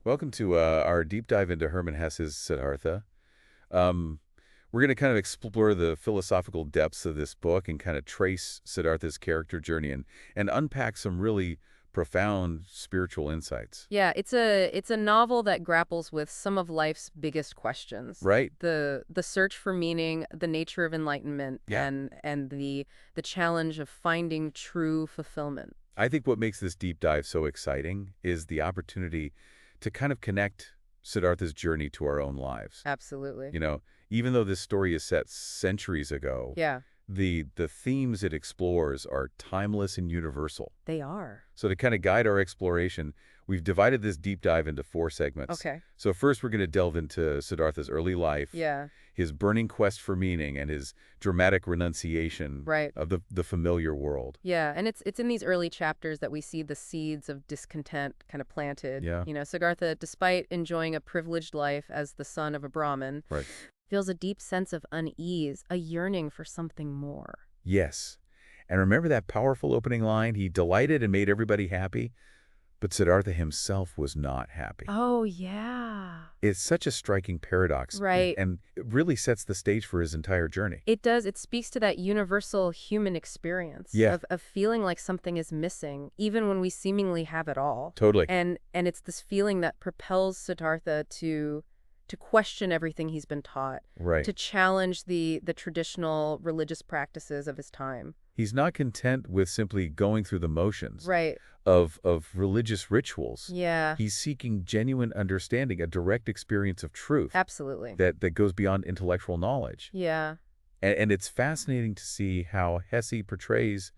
Welcome to our deep dive into Hermann Hesse's Siddhartha. Um, we're going to kind of explore the philosophical depths of this book and kind of trace Siddhartha's character journey and unpack some really profound spiritual insights. Yeah, it's a novel that grapples with some of life's biggest questions. Right? The search for meaning, the nature of enlightenment, Yeah. and the challenge of finding true fulfillment. I think what makes this deep dive so exciting is the opportunity to kind of connect Siddhartha's journey to our own lives. Absolutely. You know, even though this story is set centuries ago, Yeah, the themes it explores are timeless and universal. they are. So to kind of guide our exploration, we've divided this deep dive into 4 segments. Okay. So first we're going to delve into Siddhartha's early life, Yeah, his burning quest for meaning, and his dramatic renunciation right. of the familiar world. Yeah, and it's in these early chapters that we see the seeds of discontent kind of planted. Yeah. Siddhartha, despite enjoying a privileged life as the son of a Brahmin, Right. feels a deep sense of unease, a yearning for something more. Yes. And remember that powerful opening line? He delighted and made everybody happy, but Siddhartha himself was not happy. Oh, yeah. It's such a striking paradox, Right. and it really sets the stage for his entire journey. It does. It speaks to that universal human experience Yeah. of feeling like something is missing, even when we seemingly have it all. Totally. And it's this feeling that propels Siddhartha to question everything he's been taught, Right. to challenge the traditional religious practices of his time. He's not content with simply going through the motions Right. of religious rituals. Yeah. He's seeking genuine understanding, a direct experience of truth Absolutely. that goes beyond intellectual knowledge. Yeah. And it's fascinating to see how Hesse portrays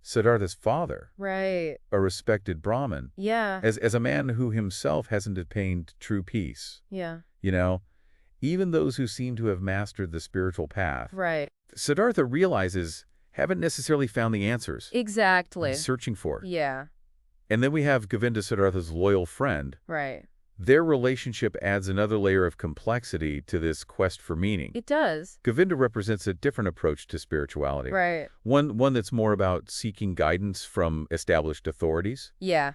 Siddhartha's father, Right. a respected Brahmin, Yeah. as a man who himself hasn't attained true peace. Yeah. You know, even those who seem to have mastered the spiritual path, Right. Siddhartha realizes haven't necessarily found the answers Exactly. he's searching for. Yeah. And then we have Govinda, Siddhartha's loyal friend. Right. Their relationship adds another layer of complexity to this quest for meaning. It does. Govinda represents a different approach to spirituality. Right. One that's more about seeking guidance from established authorities. Yeah.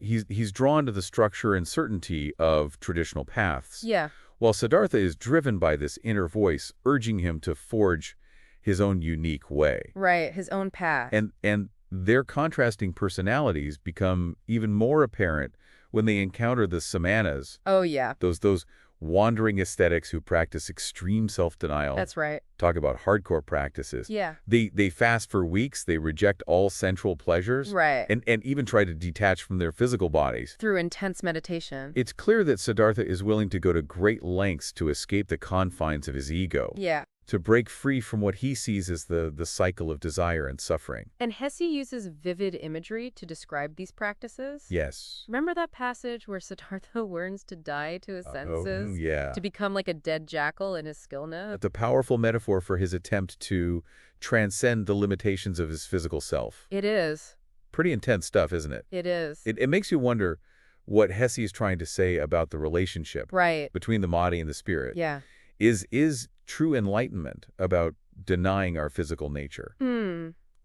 He's drawn to the structure and certainty of traditional paths, Yeah. while Siddhartha is driven by this inner voice urging him to forge his own unique way. Right. His own path. And their contrasting personalities become even more apparent when they encounter the samanas, Oh, yeah. those wandering ascetics who practice extreme self-denial. That's right. Talk about hardcore practices. Yeah. They fast for weeks, they reject all sensual pleasures, Right. and even try to detach from their physical bodies. Through intense meditation. It's clear that Siddhartha is willing to go to great lengths to escape the confines of his ego, Yeah. to break free from what he sees as the cycle of desire and suffering. And Hesse uses vivid imagery to describe these practices. Yes. Remember that passage where Siddhartha learns to die to his senses? Yeah. To become like a dead jackal in his skillnet? It's a powerful metaphor for his attempt to transcend the limitations of his physical self. It is. Pretty intense stuff, isn't it? It is. It makes you wonder what Hesse is trying to say about the relationship Right. between the body and the spirit. Yeah. Is true enlightenment about denying our physical nature?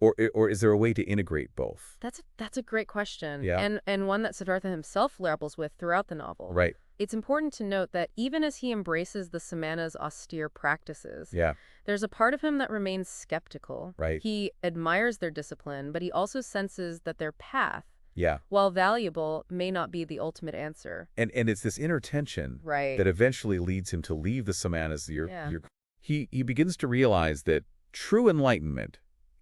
Or is there a way to integrate both? That's a great question. Yeah. And one that Siddhartha himself grapples with throughout the novel. Right. It's important to note that even as he embraces the samana's austere practices, Yeah. there's a part of him that remains skeptical. Right. He admires their discipline, but he also senses that their path, Yeah. while valuable, may not be the ultimate answer. And it's this inner tension Right. that eventually leads him to leave the samanas. Yeah. He begins to realize that true enlightenment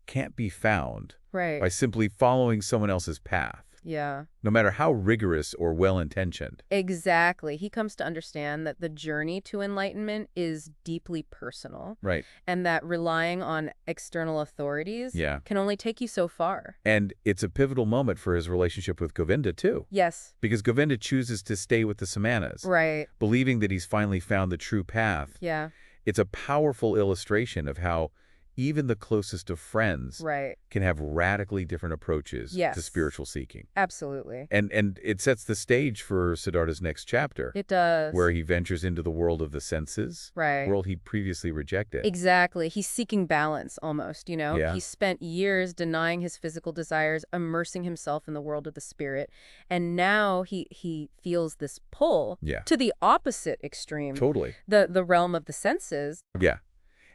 can't be found Right. by simply following someone else's path, Yeah. no matter how rigorous or well-intentioned. Exactly. He comes to understand that the journey to enlightenment is deeply personal, Right. and that relying on external authorities Yeah. can only take you so far. And it's a pivotal moment for his relationship with Govinda, too, Yes. because Govinda chooses to stay with the samanas, Right. believing that he's finally found the true path. Yeah. It's a powerful illustration of how even the closest of friends Right. can have radically different approaches to Yes. spiritual seeking. Absolutely. And it sets the stage for Siddhartha's next chapter, It does. where he ventures into the world of the senses, Right. world he previously rejected. Exactly. He's seeking balance almost, Yeah, He spent years denying his physical desires, immersing himself in the world of the spirit, and now he feels this pull yeah, to the opposite extreme, totally. the realm of the senses. Yeah,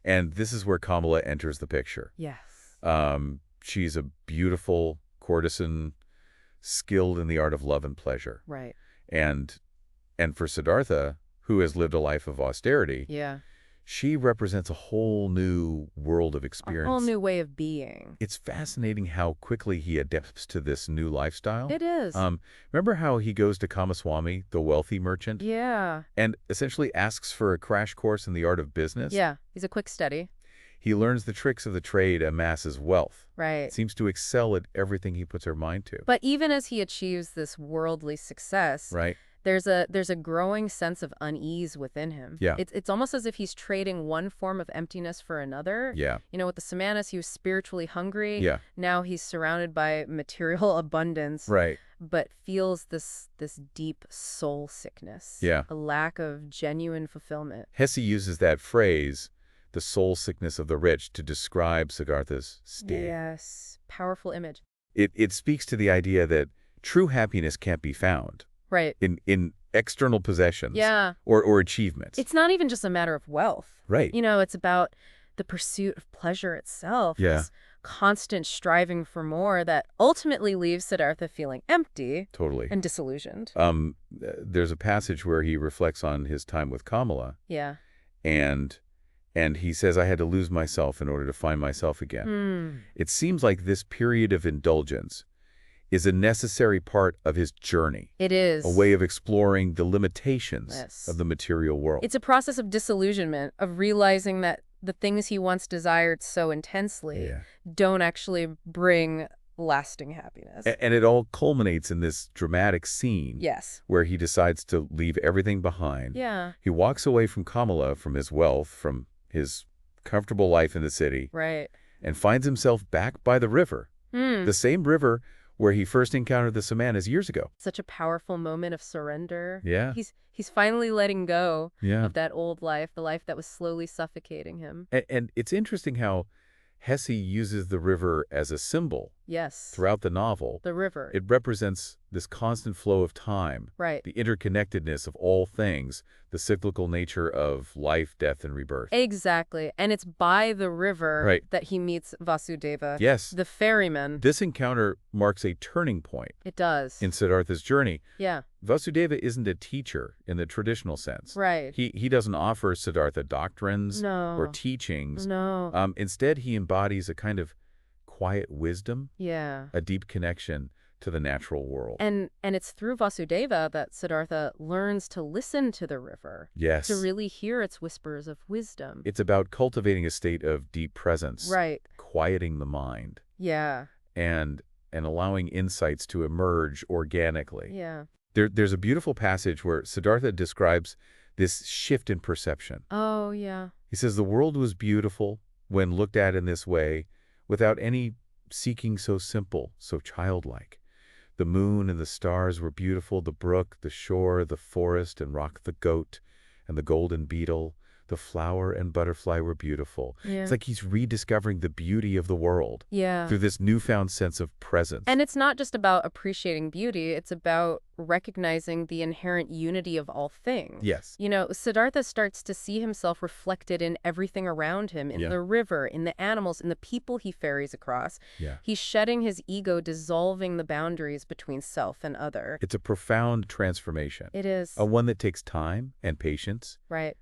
and this is where Kamala enters the picture. Yes. She's a beautiful courtesan, skilled in the art of love and pleasure. Right. And and for Siddhartha, who has lived a life of austerity, Yeah. she represents a whole new world of A whole experience. new way of being. It's fascinating how quickly he adapts to this new lifestyle. It is. Remember how he goes to Kamaswami, the wealthy merchant, Yeah. and essentially asks for a crash course in the art of business? Yeah. He's a quick study. He learns the tricks of the trade, amasses wealth, Right. seems to excel at everything he puts her mind to. But even as he achieves this worldly success, Right? there's a growing sense of unease within him. Yeah. It's almost as if he's trading one form of emptiness for another. Yeah. With the Samanas, he was spiritually hungry. Yeah. Now he's surrounded by material abundance, Right. but feels this deep soul sickness. Yeah. A lack of genuine fulfillment. Hesse uses that phrase, the soul sickness of the rich, to describe Siddhartha's state. Yes. Powerful image. It speaks to the idea that true happiness can't be found Right. in external possessions Yeah. or achievements. It's not even just a matter of wealth. Right. It's about the pursuit of pleasure itself. Yeah. This constant striving for more that ultimately leaves Siddhartha feeling empty Totally. and disillusioned. There's a passage where he reflects on his time with Kamala, Yeah. and he says, I had to lose myself in order to find myself again. Hmm. It seems like this period of indulgence is a necessary part of his journey, It is. a way of exploring the limitations Yes. of the material world. It's a process of disillusionment, of realizing that the things he once desired so intensely Yeah. don't actually bring lasting happiness. And it all culminates in this dramatic scene Yes. where he decides to leave everything behind. Yeah. He walks away from Kamala, from his wealth, from his comfortable life in the city, Right. and finds himself back by the river, Hmm. the same river where he first encountered the Samanas years ago. Such a powerful moment of surrender. Yeah. He's finally letting go Yeah. of that old life, the life that was slowly suffocating him. And it's interesting how Hesse uses the river as a symbol Yes. throughout the novel. The river. It represents this constant flow of time, Right. the interconnectedness of all things, the cyclical nature of life, death, and rebirth. Exactly. And it's by the river Right. that he meets Vasudeva, Yes, the ferryman. this encounter marks a turning point It does. in Siddhartha's journey. Yeah. Vasudeva isn't a teacher in the traditional sense. Right. He doesn't offer Siddhartha doctrines No. or teachings. No. Instead, he embodies a kind of quiet wisdom, Yeah. a deep connection to the natural world. And it's through Vasudeva that Siddhartha learns to listen to the river, Yes, to really hear its whispers of wisdom. it's about cultivating a state of deep presence, Right. quieting the mind, Yeah. and allowing insights to emerge organically. Yeah. There's a beautiful passage where Siddhartha describes this shift in perception. Oh, yeah. He says, the world was beautiful when looked at in this way, without any seeking so simple, so childlike. The moon and the stars were beautiful, the brook, the shore, the forest, and rock the goat, and the golden beetle, the flower and butterfly were beautiful. Yeah. It's like he's rediscovering the beauty of the world Yeah. through this newfound sense of presence. And it's not just about appreciating beauty, it's about recognizing the inherent unity of all things. Yes. Siddhartha starts to see himself reflected in everything around him, in Yeah. the river, in the animals, in the people he ferries across. Yeah. He's shedding his ego, dissolving the boundaries between self and other. It's a profound transformation, It is. a one that takes time and patience. Right.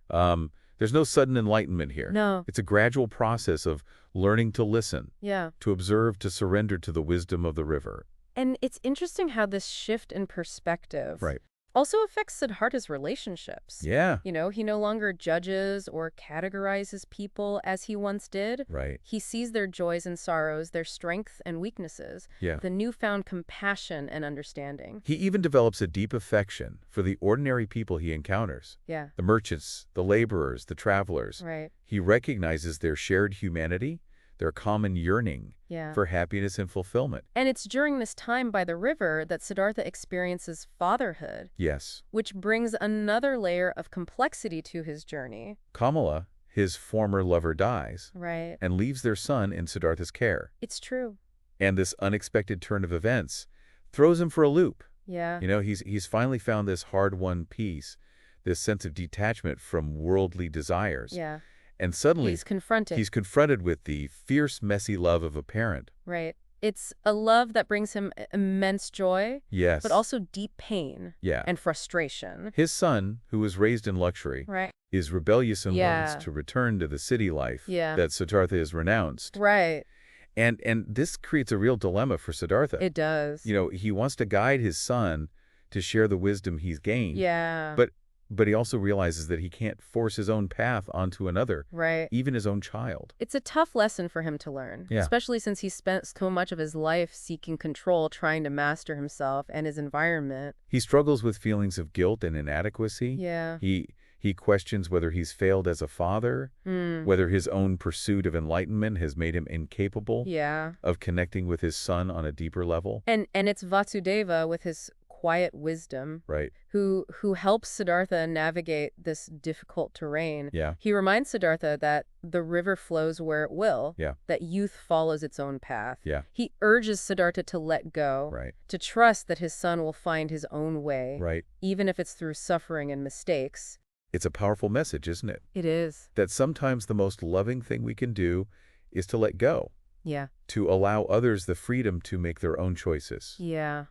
There's no sudden enlightenment here. No. It's a gradual process of learning to listen, Yeah. to observe, to surrender to the wisdom of the river. And it's interesting how this shift in perspective Right. also affects Siddhartha's relationships. Yeah. He no longer judges or categorizes people as he once did. Right. He sees their joys and sorrows, their strengths and weaknesses, Yeah. the newfound compassion and understanding. He even develops a deep affection for the ordinary people he encounters. Yeah, The merchants, the laborers, the travelers. right. He recognizes their shared humanity their common yearning Yeah. for happiness and fulfillment. And it's during this time by the river that Siddhartha experiences fatherhood, Yes. which brings another layer of complexity to his journey. Kamala, his former lover, dies Right. and leaves their son in Siddhartha's care. It's true. And this unexpected turn of events throws him for a loop. Yeah. You know, he's finally found this hard-won peace, this sense of detachment from worldly desires. Yeah. And suddenly, He's confronted. he's confronted with the fierce, messy love of a parent. Right. It's a love that brings him immense joy, Yes. but also deep pain Yeah. and frustration. His son, who was raised in luxury, Right. is rebellious and Yeah. wants to return to the city life Yeah. that Siddhartha has renounced. Right. And this creates a real dilemma for Siddhartha. It does. You know, he wants to guide his son to share the wisdom he's gained. Yeah. But he also realizes that he can't force his own path onto another, Right. even his own child. It's a tough lesson for him to learn, Yeah. especially since he spent so much of his life seeking control, trying to master himself and his environment. He struggles with feelings of guilt and inadequacy. Yeah. He questions whether he's failed as a father, whether his own pursuit of enlightenment has made him incapable Yeah. of connecting with his son on a deeper level. And it's Vasudeva with his quiet wisdom Right. who helps Siddhartha navigate this difficult terrain. Yeah. He reminds Siddhartha that the river flows where it will, Yeah. that youth follows its own path. Yeah. He urges Siddhartha to let go, Right. to trust that his son will find his own way, Right. even if it's through suffering and mistakes. It's a powerful message, isn't it? It is. That sometimes the most loving thing we can do is to let go, Yeah. to allow others the freedom to make their own choices, Yeah.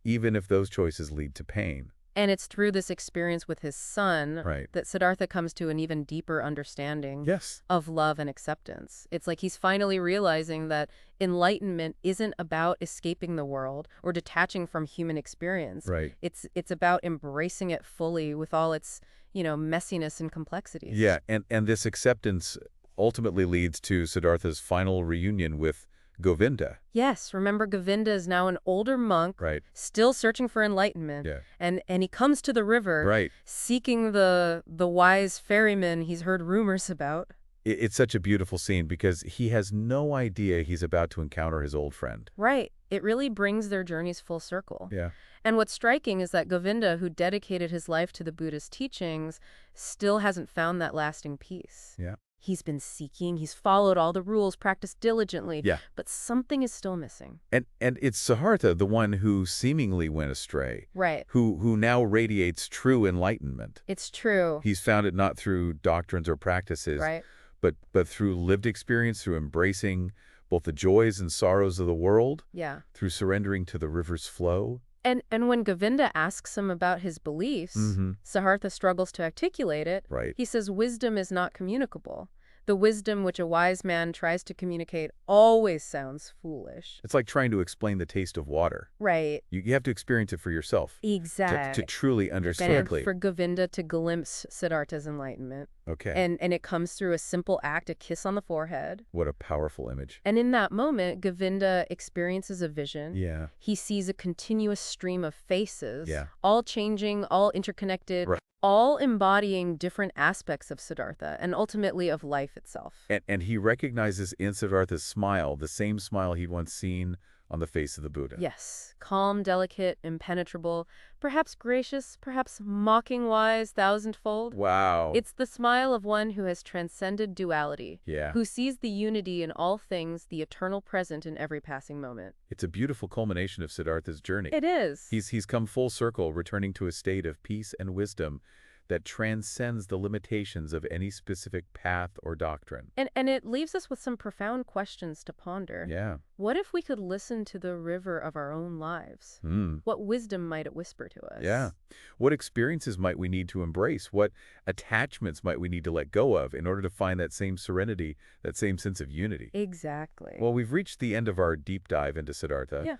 even if those choices lead to pain. And it's through this experience with his son Right. that Siddhartha comes to an even deeper understanding Yes. of love and acceptance. It's like he's finally realizing that enlightenment isn't about escaping the world or detaching from human experience. Right. It's about embracing it fully with all its, messiness and complexities. Yeah, and this acceptance ultimately leads to Siddhartha's final reunion with Govinda. Yes, remember Govinda is now an older monk, Right. still searching for enlightenment. Yeah. And he comes to the river, Right. seeking the wise ferryman he's heard rumors about. It's such a beautiful scene because he has no idea he's about to encounter his old friend. Right. It really brings their journeys full circle. Yeah. And what's striking is that Govinda, who dedicated his life to the Buddha's teachings, still hasn't found that lasting peace. Yeah. He's been seeking, he's followed all the rules, practiced diligently, Yeah. but something is still missing. And it's Siddhartha, the one who seemingly went astray, Right. who now radiates true enlightenment. It's true. He's found it not through doctrines or practices, Right. but through lived experience, through embracing both the joys and sorrows of the world, Yeah. through surrendering to the river's flow. And when Govinda asks him about his beliefs, Siddhartha struggles to articulate it. Right. He says wisdom is not communicable. The wisdom which a wise man tries to communicate always sounds foolish. It's like trying to explain the taste of water. Right. You have to experience it for yourself Exactly. to truly understand. And for Govinda to glimpse Siddhartha's enlightenment. Okay. And it comes through a simple act, a kiss on the forehead. What a powerful image. And in that moment, Govinda experiences a vision. Yeah. He sees a continuous stream of faces, Yeah. all changing, all interconnected, Right. all embodying different aspects of Siddhartha and ultimately of life itself. And he recognizes in Siddhartha's smile the same smile he'd once seen on the face of the Buddha. Yes, calm, delicate, impenetrable, perhaps gracious, perhaps mocking wise thousandfold. Wow. It's the smile of one who has transcended duality, Yeah. who sees the unity in all things, the eternal present in every passing moment. It's a beautiful culmination of Siddhartha's journey. It is. He's come full circle, returning to a state of peace and wisdom that transcends the limitations of any specific path or doctrine. And it leaves us with some profound questions to ponder. Yeah. What if we could listen to the river of our own lives? What wisdom might it whisper to us? Yeah. What experiences might we need to embrace? What attachments might we need to let go of in order to find that same serenity, that same sense of unity? Exactly. Well, we've reached the end of our deep dive into Siddhartha. Yeah.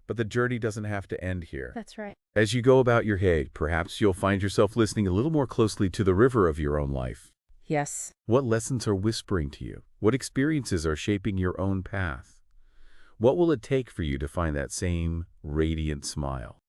But the journey doesn't have to end here. That's right. As you go about your day, perhaps you'll find yourself listening a little more closely to the river of your own life. Yes. What lessons are whispering to you? What experiences are shaping your own path? What will it take for you to find that same radiant smile?